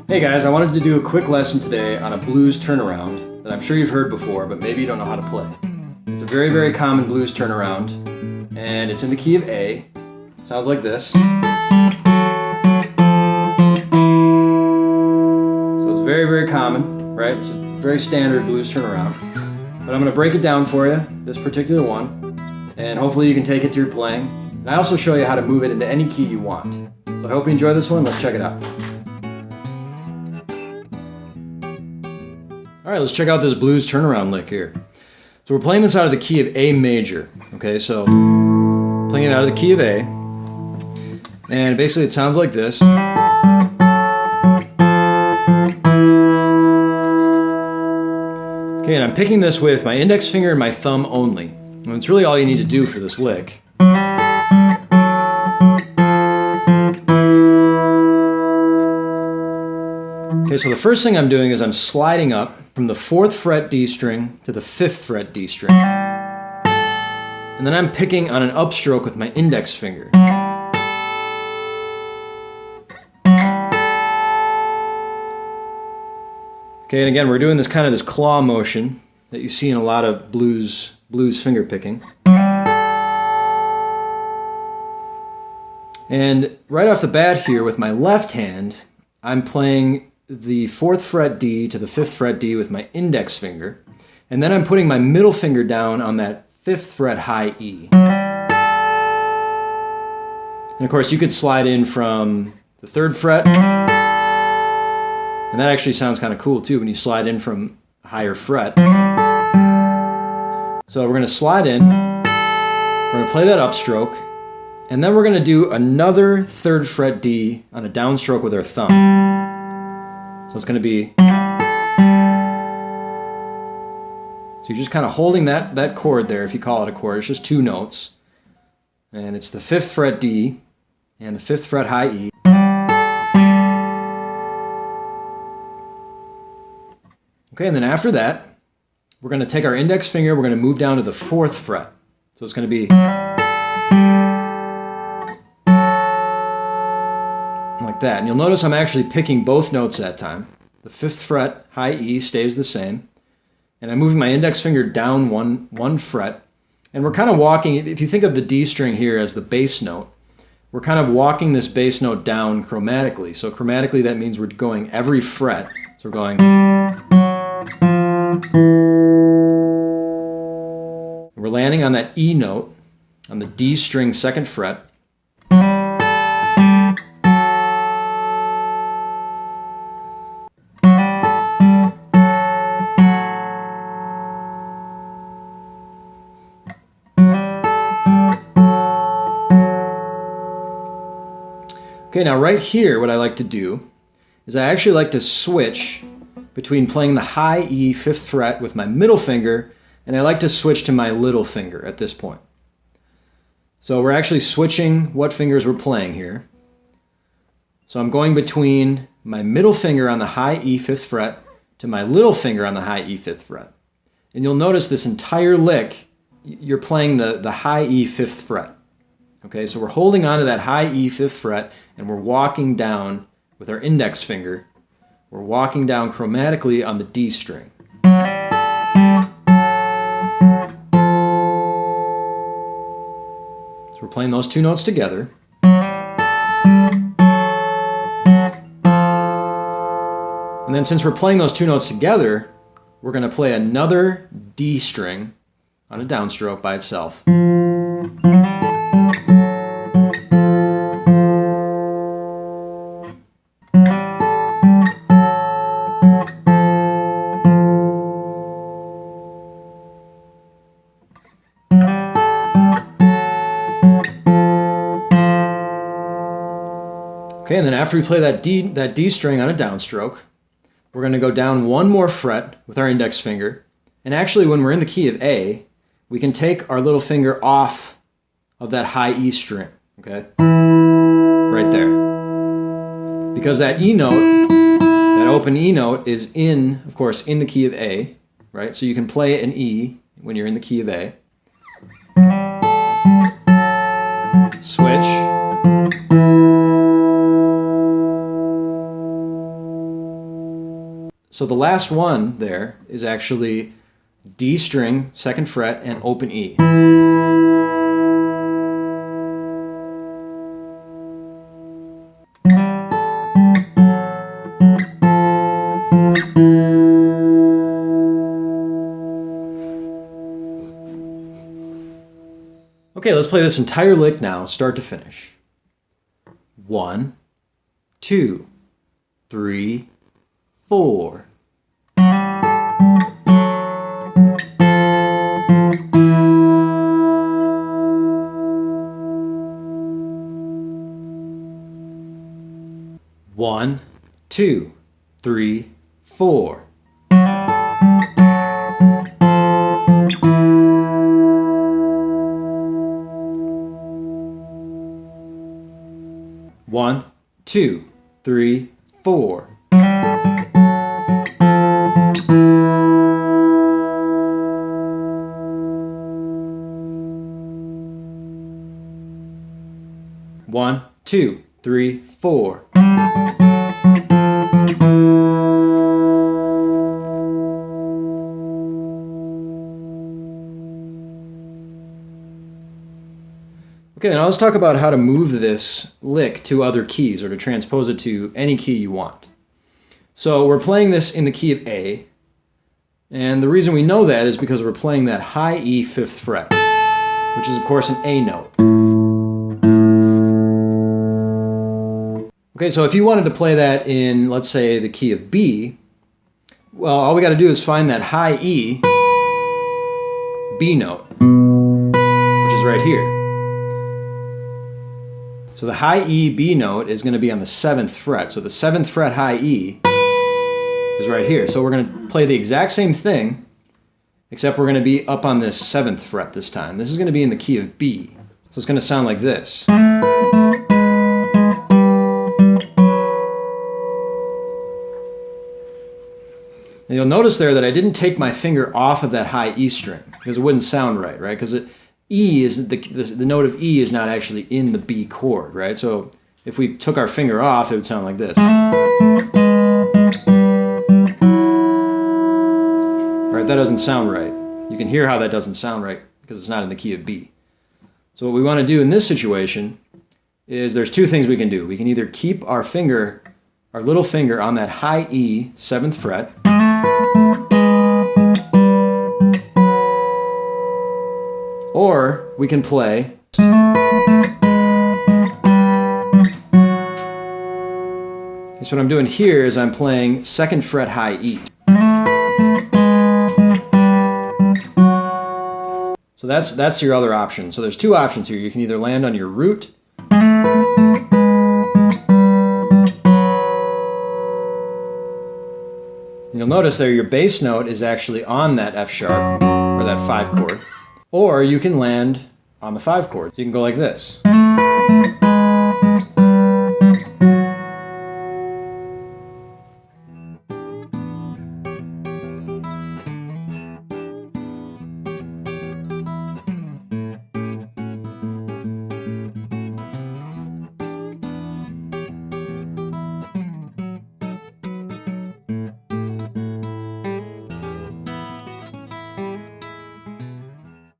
Hey guys, I wanted to do a quick lesson today on a blues turnaround that I'm sure you've heard before, but maybe you don't know how to play. It's a very, very common blues turnaround, and it's in the key of A. It sounds like this. So it's very, very common, right? It's a very standard blues turnaround. But I'm going to break it down for you, this particular one, and hopefully you can take it to your playing. And I also show you how to move it into any key you want. So I hope you enjoy this one. Let's check it out. All right, let's check out this blues turnaround lick here. So we're playing this out of the key of A major. Okay, so playing it out of the key of A, and basically it sounds like this. Okay, and I'm picking this with my index finger and my thumb only. And it's really all you need to do for this lick. Okay, so the first thing I'm doing is I'm sliding up from the 4th fret D string to the 5th fret D string. And then I'm picking on an upstroke with my index finger. Okay, and again, we're doing this kind of this claw motion that you see in a lot of blues finger picking. And right off the bat here with my left hand, I'm playing the 4th fret D to the 5th fret D with my index finger, and then I'm putting my middle finger down on that 5th fret high E. And of course you could slide in from the 3rd fret, and that actually sounds kind of cool too when you slide in from a higher fret. So we're going to slide in, we're going to play that upstroke, and then we're going to do another 3rd fret D on a downstroke with our thumb. So it's going to be, so you're just kind of holding that chord there, if you call it a chord. It's just 2 notes. And it's the 5th fret D and the 5th fret high E. Okay, and then after that, we're going to take our index finger, we're going to move down to the 4th fret. So it's going to be like that. And you'll notice I'm actually picking both notes that time. The 5th fret high E stays the same, and I'm moving my index finger down one fret, and we're kind of walking, if you think of the D string here as the bass note, we're kind of walking this bass note down chromatically. So chromatically that means we're going every fret. So we're going, we're landing on that E note on the D string 2nd fret. Okay, now right here what I like to do is I actually like to switch between playing the high E 5th fret with my middle finger, and I like to switch to my little finger at this point. So we're actually switching what fingers we're playing here. So I'm going between my middle finger on the high E 5th fret to my little finger on the high E 5th fret. And you'll notice this entire lick, you're playing the high E 5th fret. Okay, so we're holding on to that high E 5th fret, and we're walking down with our index finger. We're walking down chromatically on the D string. So we're playing those 2 notes together. And then since we're playing those 2 notes together, we're going to play another D string on a downstroke by itself. Okay, and then after we play that D string on a downstroke, we're going to go down 1 more fret with our index finger. And actually when we're in the key of A, we can take our little finger off of that high E string, okay? Right there. Because that E note, that open E note is in, of course, in the key of A, right? So you can play an E when you're in the key of A. Switch. So the last one there is actually D string, 2nd fret, and open E. Okay, let's play this entire lick now, start to finish. 1, 2, 3, 4. One, two, three, four. One, two, three, four. One, two, three, four. Okay, now let's talk about how to move this lick to other keys, or to transpose it to any key you want. So we're playing this in the key of A, and the reason we know that is because we're playing that high E 5th fret, which is of course an A note. Okay, so if you wanted to play that in, let's say, the key of B, well, all we got to do is find that high E B note, which is right here. So the high E B note is going to be on the 7th fret. So the 7th fret high E is right here. So we're going to play the exact same thing, except we're going to be up on this 7th fret this time. This is going to be in the key of B. So it's going to sound like this. And you'll notice there that I didn't take my finger off of that high E string, because it wouldn't sound right, right? Because E is the note of E is not actually in the B chord, right? So if we took our finger off, it would sound like this. Right, that doesn't sound right. You can hear how that doesn't sound right because it's not in the key of B. So what we want to do in this situation is there's two things we can do. We can either keep our finger, our little finger, on that high E 7th fret, or we can play so what I'm doing here is I'm playing 2nd fret high E. So that's your other option. So there's two options here. You can either land on your root, you'll notice there your bass note is actually on that F sharp, or that 5 chord. Or you can land on the 5 chord. So you can go like this.